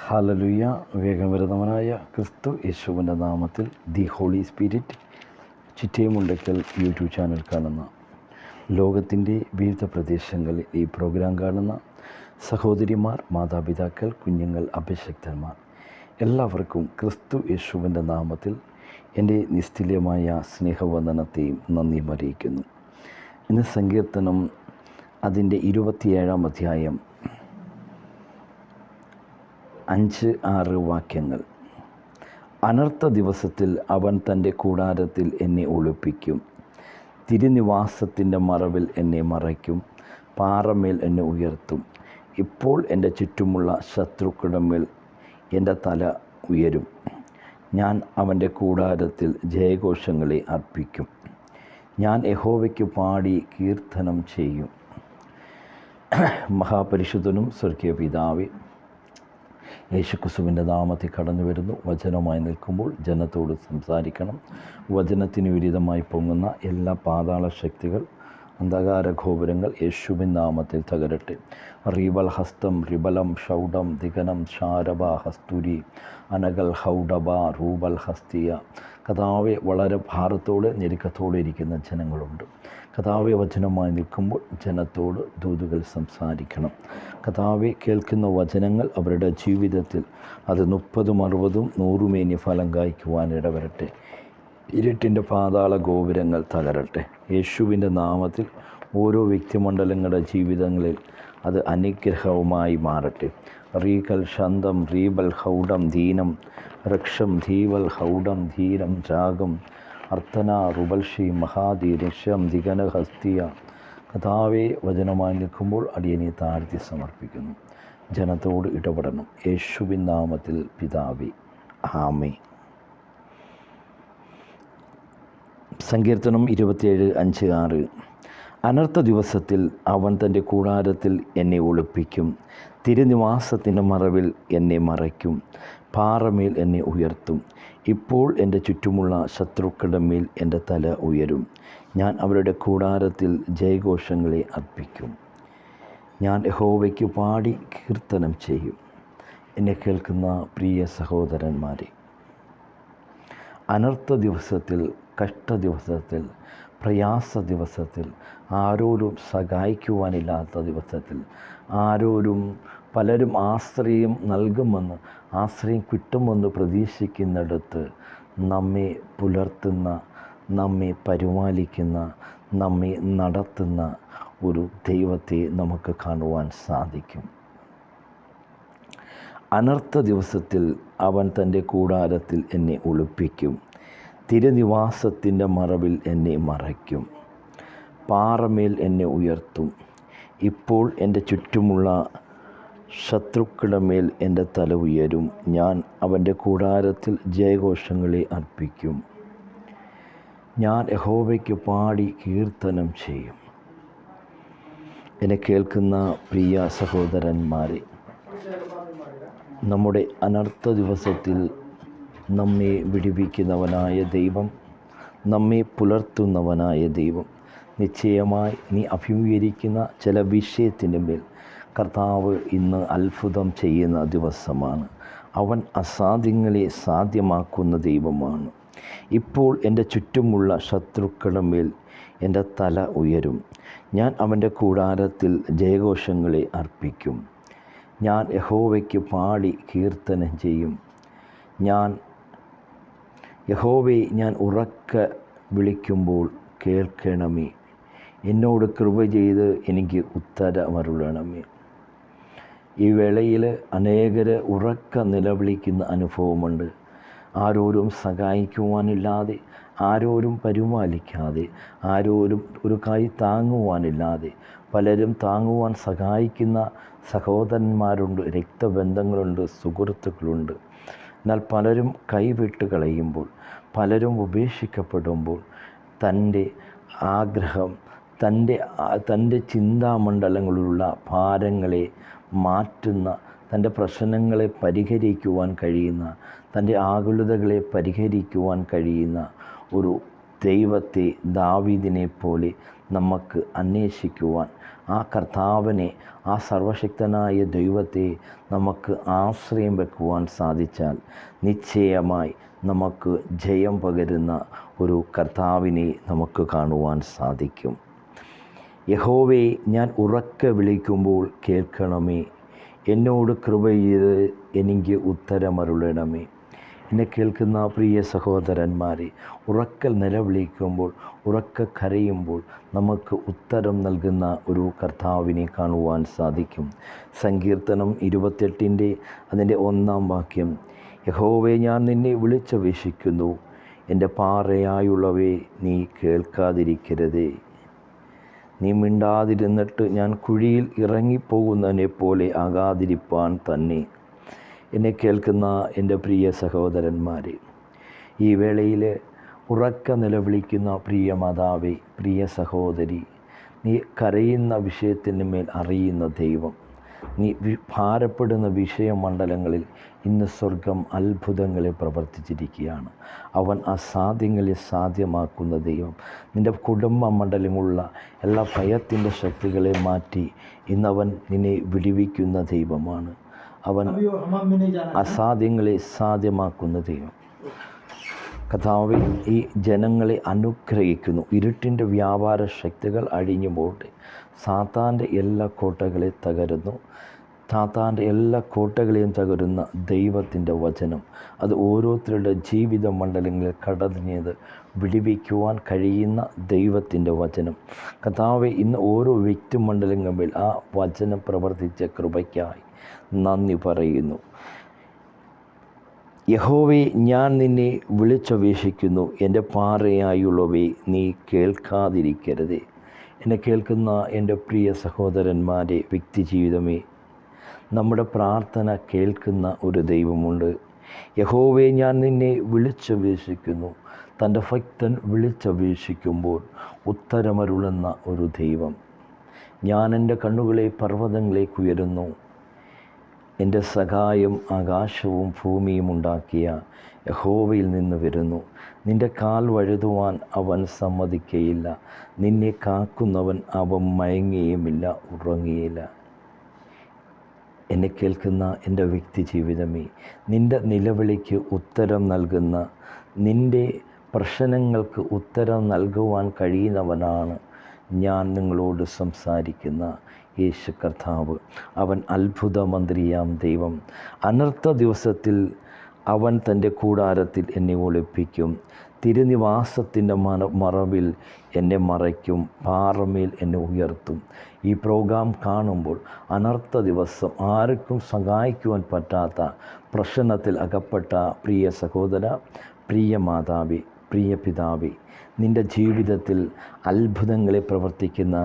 Hallelujah. വേഗം വരുന്നവനായ ക്രിസ്തു യേശുവിൻ്റെ നാമത്തിൽ the holy spirit Chittemundakkal YouTube channel കാണുന്ന ലോകത്തിൻ്റെ വിവിധ പ്രദേശങ്ങളിൽ ഈ പ്രോഗ്രാം കാണുന്ന സഹോദരിമാർ, മാതാപിതാക്കൾ, കുഞ്ഞുങ്ങൾ, അഭിഷക്തന്മാർ എല്ലാവർക്കും ക്രിസ്തു യേശുവിൻ്റെ നാമത്തിൽ എൻ്റെ നിസ്തുല്യമായ സ്നേഹവന്ദനത്തെയും നന്ദിയും അറിയിക്കുന്നു. ഇന്ന് സങ്കീർത്തനം അതിൻ്റെ 27-ാം അധ്യായം 5-6 വാക്യങ്ങൾ. അനർത്ഥ ദിവസത്തിൽ അവൻ തൻ്റെ കൂടാരത്തിൽ എന്നെ ഒളിപ്പിക്കും, തിരുനിവാസത്തിൻ്റെ മറവിൽ എന്നെ മറയ്ക്കും, പാറമേൽ എന്നെ ഉയർത്തും. ഇപ്പോൾ എൻ്റെ ചുറ്റുമുള്ള ശത്രുക്കളുടെ മേൽ എൻ്റെ തല ഉയരും. ഞാൻ അവൻ്റെ കൂടാരത്തിൽ ജയഘോഷങ്ങളെ അർപ്പിക്കും. ഞാൻ യഹോവയ്ക്ക് പാടി കീർത്തനം ചെയ്യും. മഹാപരിശുദ്ധനും സ്വർഗീയ പിതാവേ, യേശുക്രിസ്തുവിൻ്റെ നാമത്തിൽ കടന്നു വരുന്നു. വചനമായി നിൽക്കുമ്പോൾ ജനത്തോട് സംസാരിക്കണം. വചനത്തിന് വിരുദ്ധമായി പൊങ്ങുന്ന എല്ലാ പാതാള ശക്തികൾ, അന്ധകാര ഗോപുരങ്ങൾ യേശുവിൻ നാമത്തിൽ തകരട്ടെ. റീബൽ ഹസ്തം റിബലം ഷൗഡം ദിഗനം ഷാരബ ഹസ്തുരി അനകൽ ഹൗഡബ റൂബൽ ഹസ്തിയ. കഥാവെ വളരെ ഭാരത്തോടെ ഞെരുക്കത്തോടെ ഇരിക്കുന്ന ജനങ്ങളുണ്ട്. കഥാവെ വചനമായി നിൽക്കുമ്പോൾ ജനത്തോട് ദൂതുകൾ സംസാരിക്കണം. കഥാവെ കേൾക്കുന്ന വചനങ്ങൾ അവരുടെ ജീവിതത്തിൽ അത് 30, 60, 100 ഫലം കായ്ക്കുവാൻ ഇടവരട്ടെ. ഇരുട്ടിൻ്റെ പാതാള ഗോപുരങ്ങൾ തകരട്ടെ. യേശുവിൻ്റെ നാമത്തിൽ ഓരോ വ്യക്തിമണ്ഡലങ്ങളുടെ ജീവിതങ്ങളിൽ അത് അനുഗ്രഹവുമായി മാറട്ടെ. റീകൽ ശന്തം റീബൽ ഹൗഡം ദീനം രക്ഷം ധീവൽ ഹൗഡം ധീരം രാഗം അർത്ഥന റുബൽഷി മഹാധീരക്ഷം ദിഗനഹസ്തിയ. കഥാവെ വചനമായി നിൽക്കുമ്പോൾ അടിയനെ താഴ്ത്തി സമർപ്പിക്കുന്നു. ജനത്തോട് ഇടപെടണം. യേശുവിൻ നാമത്തിൽ പിതാവേ, ആമേൻ. സങ്കീർത്തനം 27:5-6. അനർത്ഥ ദിവസത്തിൽ അവൻ തൻ്റെ കൂടാരത്തിൽ എന്നെ ഒളിപ്പിക്കും, തിരുനിവാസത്തിൻ്റെ മറവിൽ എന്നെ മറയ്ക്കും, പാറമേൽ എന്നെ ഉയർത്തും. ഇപ്പോൾ എൻ്റെ ചുറ്റുമുള്ള ശത്രുക്കളുടെ മേൽ എൻ്റെ തല ഉയരും. ഞാൻ അവരുടെ കൂടാരത്തിൽ ജയഘോഷങ്ങളെ അർപ്പിക്കും. ഞാൻ യഹോവയ്ക്ക് പാടി കീർത്തനം ചെയ്യും. എന്നെ കേൾക്കുന്ന പ്രിയ സഹോദരന്മാരെ, അനർത്ഥ ദിവസത്തിൽ, കഷ്ട ദിവസത്തിൽ, പ്രയാസ ദിവസത്തിൽ, ആരോരും സഹായിക്കുവാനില്ലാത്ത ദിവസത്തിൽ, പലരും ആശ്രയം നൽകുമെന്ന്, ആശ്രയം കിട്ടുമെന്ന് പ്രതീക്ഷിക്കുന്നിടത്ത് നമ്മെ പുലർത്തുന്ന, നമ്മെ പരിപാലിക്കുന്ന, നമ്മെ നടത്തുന്ന ഒരു ദൈവത്തെ നമുക്ക് കാണുവാൻ സാധിക്കും. അനർത്ഥ ദിവസത്തിൽ അവൻ തൻ്റെ കൂടാരത്തിൽ എന്നെ ഒളിപ്പിക്കും, തിരുനിവാസത്തിൻ്റെ മറവിൽ എന്നെ മറയ്ക്കും, പാറമേൽ എന്നെ ഉയർത്തും. ഇപ്പോൾ എൻ്റെ ചുറ്റുമുള്ള ശത്രുക്കളുടെ മേൽ എൻ്റെ തല ഉയരും. ഞാൻ അവൻ്റെ കൂടാരത്തിൽ ജയഘോഷങ്ങളെ അർപ്പിക്കും. ഞാൻ യഹോവയ്ക്ക് പാടി കീർത്തനം ചെയ്യും. എന്നെ കേൾക്കുന്ന പ്രിയ സഹോദരന്മാരെ, നമ്മുടെ അനർത്ഥ ദിവസത്തിൽ നമ്മെ വിടുവിക്കുന്നവനായ ദൈവം, നമ്മെ പുലർത്തുന്നവനായ ദൈവം, നിശ്ചയമായി നീ അഭിമുഖീകരിക്കുന്ന ചില വിഷയത്തിൻ്റെ മേൽ കർത്താവ് ഇന്ന് അത്ഭുതം ചെയ്യുന്ന ദിവസമാണ്. അവൻ അസാധ്യങ്ങളെ സാധ്യമാക്കുന്ന ദൈവമാണ്. ഇപ്പോൾ എൻ്റെ ചുറ്റുമുള്ള ശത്രുക്കളുടെ മേൽ എൻ്റെ തല ഉയരും. ഞാൻ അവൻ്റെ കൂടാരത്തിൽ ജയഘോഷങ്ങളെ അർപ്പിക്കും. ഞാൻ യഹോവയ്ക്ക് പാടി കീർത്തനം ചെയ്യും. യഹോവയെ ഞാൻ ഉറക്കെ വിളിക്കുമ്പോൾ കേൾക്കണമേ. എന്നോട് കൃപ ചെയ്ത് എനിക്ക് ഉത്തരമരുളണമേ. ഈ വേളയിൽ അനേകർ ഉറക്കെ നിലവിളിക്കുന്ന അനുഭവമുണ്ട്. ആരോരും സഹായിക്കുവാനില്ലാതെ, ആരോരും പരിപാലിക്കാതെ, ആരോരും ഒരു കൈ താങ്ങുവാനില്ലാതെ, പലരും താങ്ങുവാൻ സഹായിക്കുന്ന സഹോദരന്മാരുണ്ട്, രക്തബന്ധങ്ങളുണ്ട്, സുഹൃത്തുക്കളുണ്ട്. എന്നാൽ പലരും കൈവിട്ട് കളയുമ്പോൾ, പലരും ഉപേക്ഷിക്കപ്പെടുമ്പോൾ തൻ്റെ ആഗ്രഹം, തൻ്റെ ചിന്താമണ്ഡലങ്ങളിലുള്ള ഭാരങ്ങളെ മാറ്റുന്ന, തൻ്റെ പ്രശ്നങ്ങളെ പരിഹരിക്കുവാൻ കഴിയുന്ന, തൻ്റെ ആകുലതകളെ പരിഹരിക്കുവാൻ കഴിയുന്ന ഒരു ദൈവത്തെ ദാവീദിനെ പോലെ നമുക്ക് അന്വേഷിക്കുവാൻ, ആ കർത്താവിനെ, ആ സർവശക്തനായ ദൈവത്തെ നമുക്ക് ആശ്രയം വെക്കുവാൻ സാധിച്ചാൽ നിശ്ചയമായി നമുക്ക് ജയം പകരുന്ന ഒരു കർത്താവിനെ നമുക്ക് കാണുവാൻ സാധിക്കും. യഹോവേ, ഞാൻ ഉറക്കെ വിളിക്കുമ്പോൾ കേൾക്കണമേ, എന്നോട് കൃപ ചെയ്ത് എനിക്ക് ഉത്തരമരുളണമേ. എന്നെ കേൾക്കുന്ന പ്രിയ സഹോദരന്മാരെ, ഉറക്കൽ നിലവിളിക്കുമ്പോൾ, ഉറക്ക കരയുമ്പോൾ നമുക്ക് ഉത്തരം നൽകുന്ന ഒരു കർത്താവിനെ കാണുവാൻ സാധിക്കും. സങ്കീർത്തനം 28 അതിൻ്റെ 1 വാക്യം, യഹോവേ, ഞാൻ നിന്നെ വിളിച്ചപേക്ഷിക്കുന്നു, എൻ്റെ പാറയായുള്ളവേ, നീ കേൾക്കാതിരിക്കരുതേ. നീ മിണ്ടാതിരുന്നിട്ട് ഞാൻ കുഴിയിൽ ഇറങ്ങിപ്പോകുന്നതിനെ പോലെ ആകാതിരിപ്പാൻ തന്നെ. എന്നെ കേൾക്കുന്ന എൻ്റെ പ്രിയ സഹോദരന്മാരെ, ഈ വേളയിൽ ഉറക്ക നിലവിളിക്കുന്ന പ്രിയ മാതാവേ, പ്രിയ സഹോദരി, നീ കരയുന്ന വിഷയത്തിന് മേൽ അറിയുന്ന ദൈവം, നീ ഭാരപ്പെടുന്ന വിഷയമണ്ഡലങ്ങളിൽ ഇന്ന് സ്വർഗം അത്ഭുതങ്ങളെ പ്രവർത്തിച്ചിരിക്കുകയാണ്. അവൻ അസാധ്യങ്ങളെ സാധ്യമാക്കുന്ന ദൈവം. നിൻ്റെ കുടുംബ മണ്ഡലമുള്ള എല്ലാ ഭയത്തിൻ്റെ ശക്തികളെ മാറ്റി ഇന്നവൻ നിന്നെ വിടുവിക്കുന്ന ദൈവമാണ്. അവൻ അസാധ്യങ്ങളെ സാധ്യമാക്കുന്ന ദൈവം. കർത്താവേ, ഈ ജനങ്ങളെ അനുഗ്രഹിക്കുന്നു. ഇരുട്ടിൻ്റെ വ്യാപാര ശക്തികൾ അഴിഞ്ഞു പോട്ടെ. സാത്താൻ്റെ എല്ലാ കോട്ടകളെ തകരുന്നു. സാത്താൻ്റെ എല്ലാ കോട്ടകളെയും തകരുന്ന ദൈവത്തിൻ്റെ വചനം, അത് ഓരോരുത്തരുടെ ജീവിത മണ്ഡലങ്ങളിൽ കടഞ്ഞത് വിടുവിക്കുവാൻ കഴിയുന്ന ദൈവത്തിൻ്റെ വചനം. കർത്താവേ, ഇന്ന് ഓരോ വ്യക്തി മണ്ഡലങ്ങളിൽ ആ വചനം പ്രവർത്തിച്ച കൃപയ്ക്കായി നന്ദി പറയുന്നു. യഹോവേ, ഞാൻ നിന്നെ വിളിച്ചപേക്ഷിക്കുന്നു, എൻ്റെ പാറയായുള്ളവേ, നീ കേൾക്കാതിരിക്കരുതേ. എന്നെ കേൾക്കുന്ന എൻ്റെ പ്രിയ സഹോദരന്മാരെ, വ്യക്തി ജീവിതമേ, നമ്മുടെ പ്രാർത്ഥന കേൾക്കുന്ന ഒരു ദൈവമുണ്ട്. യഹോവേ, ഞാൻ നിന്നെ വിളിച്ചപേക്ഷിക്കുന്നു. തൻ്റെ ഭക്തൻ വിളിച്ചപേക്ഷിക്കുമ്പോൾ ഉത്തരമരുളുന്ന ഒരു ദൈവം. ഞാൻ എൻ്റെ കണ്ണുകളെ പർവ്വതങ്ങളിലേക്ക് ഉയരുന്നു. എൻ്റെ സഹായം ആകാശവും ഭൂമിയും ഉണ്ടാക്കിയ യഹോവയിൽ നിന്ന് വരുന്നു. നിൻ്റെ കാൽ വഴുതുവാൻ അവൻ സമ്മതിക്കുകയില്ല. നിന്നെ കാക്കുന്നവൻ അവൻ മയങ്ങുകയുമില്ല, ഉറങ്ങുകയില്ല. എന്നെ കേൾക്കുന്ന എൻ്റെ വ്യക്തി ജീവിതമേ, നിൻ്റെ നിലവിളിക്ക് ഉത്തരം നൽകുന്ന, നിൻ്റെ പ്രശ്നങ്ങൾക്ക് ഉത്തരം നൽകുവാൻ കഴിയുന്നവനാണ് ഞാൻ നിങ്ങളോട് സംസാരിക്കുന്ന യേശു കർത്താവ്. അവൻ അത്ഭുത മന്ത്രിയാം ദൈവം. അനർത്ഥ ദിവസത്തിൽ അവൻ തൻ്റെ കൂടാരത്തിൽ എന്നെ ഒളിപ്പിക്കും. തിരുനിവാസത്തിൻ്റെ മറവിൽ എന്നെ മറയ്ക്കും. പാറമേൽ എന്നെ ഉയർത്തും. ഈ പ്രോഗ്രാം കാണുമ്പോൾ അനർത്ഥ ദിവസം ആർക്കും സഹായിക്കുവാൻ പറ്റാത്ത പ്രശ്നത്തിൽ അകപ്പെട്ട പ്രിയ സഹോദര, പ്രിയ മാതാവേ, പ്രിയ പിതാവേ, നിൻ്റെ ജീവിതത്തിൽ അത്ഭുതങ്ങളെ പ്രവർത്തിക്കുന്ന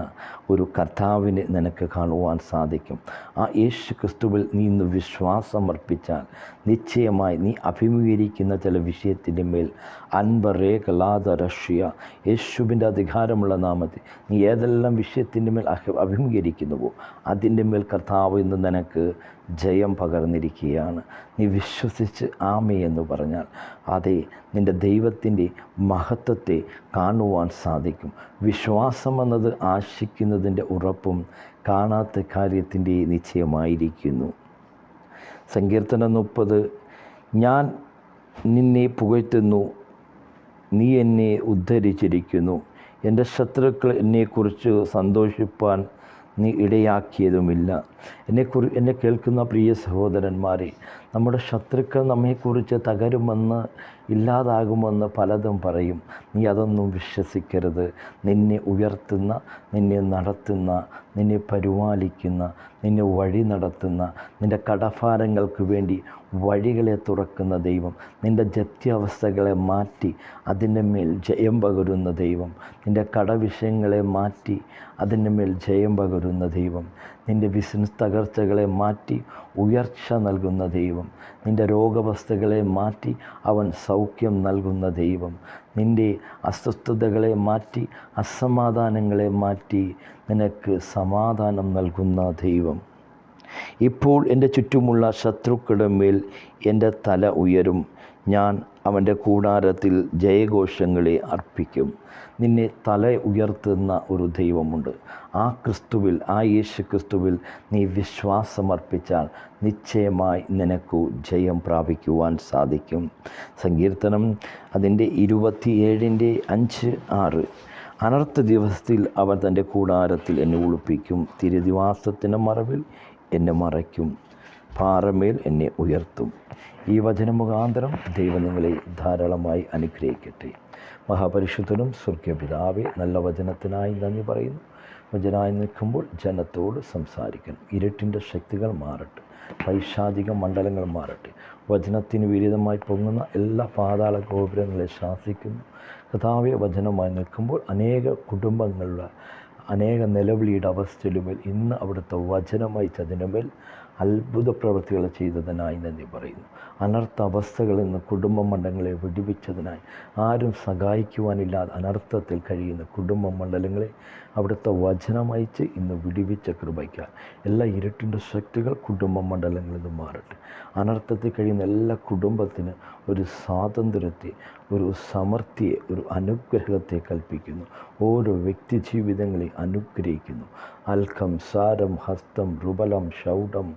ഒരു കർത്താവിനെ നിനക്ക് കാണുവാൻ സാധിക്കും. ആ യേശു ക്രിസ്തുവിൽ നീ ഇന്ന് വിശ്വാസമർപ്പിച്ചാൽ നിശ്ചയമായി നീ അഭിമുഖീകരിക്കുന്ന ചില വിഷയത്തിൻ്റെ മേൽ അൻപറേകലാദരഷ്യ, യേശുവിൻ്റെ അധികാരമുള്ള നാമത്തിൽ നീ ഏതെല്ലാം വിഷയത്തിൻ്റെ മേൽ അഭിമുഖീകരിക്കുന്നുവോ അതിൻ്റെ മേൽ കർത്താവ് ഇന്ന് നിനക്ക് ജയം പകർന്നിരിക്കുകയാണ്. നീ വിശ്വസിച്ച് ആമേ എന്ന് പറഞ്ഞാൽ അതെ, നിൻ്റെ ദൈവത്തിൻ്റെ മഹത്വത്തെ കാണുവാൻ സാധിക്കും. വിശ്വാസം എന്നത് ആശിക്കുന്നതിൻ്റെ ഉറപ്പും കാണാത്ത കാര്യത്തിൻ്റെ നിശ്ചയമായിരിക്കുന്നു. സങ്കീർത്തനം 30, ഞാൻ നിന്നെ പുകഴ്ത്തുന്നു, നീ എന്നെ ഉദ്ധരിച്ചിരിക്കുന്നു. എൻ്റെ ശത്രുക്കൾ എന്നെക്കുറിച്ച് സന്തോഷിപ്പാൻ നീ ഇടയാക്കിയതുമില്ല. എന്നെ കേൾക്കുന്ന പ്രിയ സഹോദരന്മാരെ, നമ്മുടെ ശത്രുക്കൾ നമ്മെക്കുറിച്ച് തകരുമെന്ന്, ഇല്ലാതാകുമെന്ന് പലതും പറയും. നീ അതൊന്നും വിശ്വസിക്കരുത്. നിന്നെ ഉയർത്തുന്ന, നിന്നെ നടത്തുന്ന, നിന്നെ പരിപാലിക്കുന്ന, നിന്നെ വഴി നടത്തുന്ന, നിൻ്റെ കടഭാരങ്ങൾക്ക് വേണ്ടി വഴികളെ തുറക്കുന്ന ദൈവം, നിൻ്റെ ജത്യാവസ്ഥകളെ മാറ്റി അതിൻ്റെ മേൽ ജയം പകരുന്ന ദൈവം, നിൻ്റെ കടവിഷയങ്ങളെ മാറ്റി അതിൻ്റെ മേൽ ജയം പകരുന്ന ദൈവം, നിൻ്റെ ബിസിനസ് തകർച്ചകളെ മാറ്റി ഉയർച്ച നൽകുന്ന ദൈവം, നിൻ്റെ രോഗാവസ്ഥകളെ മാറ്റി അവൻ സൗഖ്യം നൽകുന്ന ദൈവം, നിൻ്റെ അസ്വസ്ഥതകളെ മാറ്റി അസമാധാനങ്ങളെ മാറ്റി നിനക്ക് സമാധാനം നൽകുന്ന ദൈവം. ഇപ്പോൾ എൻ്റെ ചുറ്റുമുള്ള ശത്രുക്കളുടെ മേൽ എൻ്റെ തല ഉയരും. ഞാൻ അവൻ്റെ കൂടാരത്തിൽ ജയഘോഷങ്ങളെ അർപ്പിക്കും. നിന്നെ തല ഉയർത്തുന്ന ഒരു ദൈവമുണ്ട്. ആ ക്രിസ്തുവിൽ, ആ യേശു ക്രിസ്തുവിൽ നീ വിശ്വാസമർപ്പിച്ചാൽ നിശ്ചയമായി നിനക്കു ജയം പ്രാപിക്കുവാൻ സാധിക്കും. സങ്കീർത്തനം അതിൻ്റെ 27:5-6. അനർത്ഥ ദിവസത്തിൽ അവൻ തൻ്റെ കൂടാരത്തിൽ എന്നെ ഒളിപ്പിക്കും. തിരുനിവാസത്തിൻ്റെ മറവിൽ എന്നെ മറയ്ക്കും. പാറമേൽ എന്നെ ഉയർത്തും. ഈ വചനമുഖാന്തരം ദൈവം നിങ്ങളെ ധാരാളമായി അനുഗ്രഹിക്കട്ടെ. മഹാപരിശുദ്ധനും സ്വർഗീയ പിതാവേ, നല്ല വചനത്തിനായി നന്ദി പറയുന്നു. വചനായി നിൽക്കുമ്പോൾ ജനത്തോട് സംസാരിക്കണം. ഇരുട്ടിൻ്റെ ശക്തികൾ മാറട്ടെ, പൈശാചിക മണ്ഡലങ്ങൾ മാറട്ടെ. വചനത്തിന് വിരുദ്ധമായി പൊങ്ങുന്ന എല്ലാ പാതാള ഗോപുരങ്ങളെ ശാസിക്കുന്നു. കർത്താവേ, വചനമായി നിൽക്കുമ്പോൾ അനേക കുടുംബങ്ങളുടെ അനേക നിലവിളിയുടെ അവസ്ഥയിലുമേൽ ഇന്ന് അവിടുത്തെ വചനമായി അതിനുമേൽ അത്ഭുത പ്രവൃത്തികൾ ചെയ്തതിനായി നന്ദി പറയുന്നു. അനർത്ഥ അവസ്ഥകളിൽ നിന്ന് കുടുംബ മണ്ഡലങ്ങളെ വിടുവിച്ചതിനായി, ആരും സഹായിക്കുവാനില്ലാതെ അനർത്ഥത്തിൽ കഴിയുന്ന കുടുംബ മണ്ഡലങ്ങളെ അവിടുത്തെ വചനമയച്ച് ഇന്ന് വിടുവിച്ച കൃപയ്ക്കാൽ എല്ലാ ഇരുട്ടിൻ്റെ ശക്തികൾ കുടുംബ മണ്ഡലങ്ങളിൽ നിന്ന് മാറട്ടെ. അനർത്ഥത്തിൽ കഴിയുന്ന എല്ലാ കുടുംബത്തിന് ഒരു സ്വാതന്ത്ര്യത്തെ, ഒരു സമൃദ്ധിയെ, ഒരു അനുഗ്രഹത്തെ കൽപ്പിക്കുന്നു. ഓരോ വ്യക്തി ജീവിതങ്ങളെ അനുഗ്രഹിക്കുന്നു. അൽക്കം, സാരം, ഹസ്തം, റുബലം, ഷൗഡം.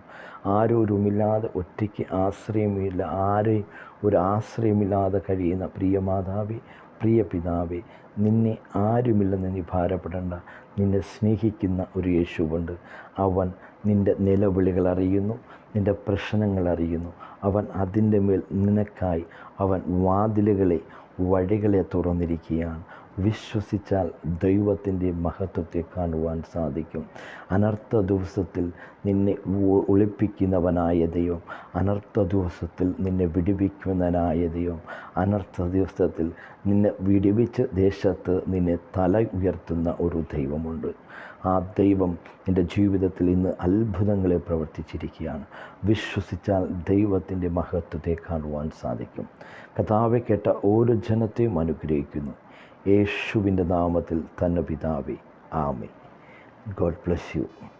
ആരോരുമില്ലാതെ, ഒറ്റയ്ക്ക് ആശ്രയമില്ല, ആരെയും ഒരു ആശ്രയമില്ലാതെ കഴിയുന്ന പ്രിയ മാതാവേ, പ്രിയ പിതാവേ, നിന്നെ ആരുമില്ലെന്ന് നീ ഭാരപ്പെടേണ്ട. നിന്നെ സ്നേഹിക്കുന്ന ഒരു യേശുവുണ്ട്. അവൻ നിൻ്റെ നിലവിളികൾ അറിയുന്നു, നിൻ്റെ പ്രശ്നങ്ങൾ അറിയുന്നു. അവൻ അതിൻ്റെ മേൽ നിനക്കായി അവൻ വാതിലുകളെ, വഴികളെ തുറന്നിരിക്കുകയാണ്. വിശ്വസിച്ചാൽ ദൈവത്തിൻ്റെ മഹത്വത്തെ കാണുവാൻ സാധിക്കും. അനർത്ഥ ദിവസത്തിൽ നിന്നെ ഒളിപ്പിക്കുന്നവനായ ദൈവം, അനർത്ഥ ദിവസത്തിൽ നിന്നെ വിടുവിക്കുന്നവനായ ദൈവം, അനർത്ഥ ദിവസത്തിൽ നിന്നെ വിടുവിച്ച് ദേശത്ത് നിന്നെ തല ഉയർത്തുന്ന ഒരു ദൈവമുണ്ട്. ആ ദൈവം നിൻ്റെ ജീവിതത്തിൽ ഇന്ന് അത്ഭുതങ്ങളെ പ്രവർത്തിച്ചിരിക്കുകയാണ്. വിശ്വസിച്ചാൽ ദൈവത്തിൻ്റെ മഹത്വത്തെ കാണുവാൻ സാധിക്കും. കർത്താവെ, കേട്ട ഓരോ ജനത്തെയും അനുഗ്രഹിക്കുന്നു. യേശുവിൻ്റെ നാമത്തിൽ തന്നെ പിതാവേ, ആമേൻ. God bless you.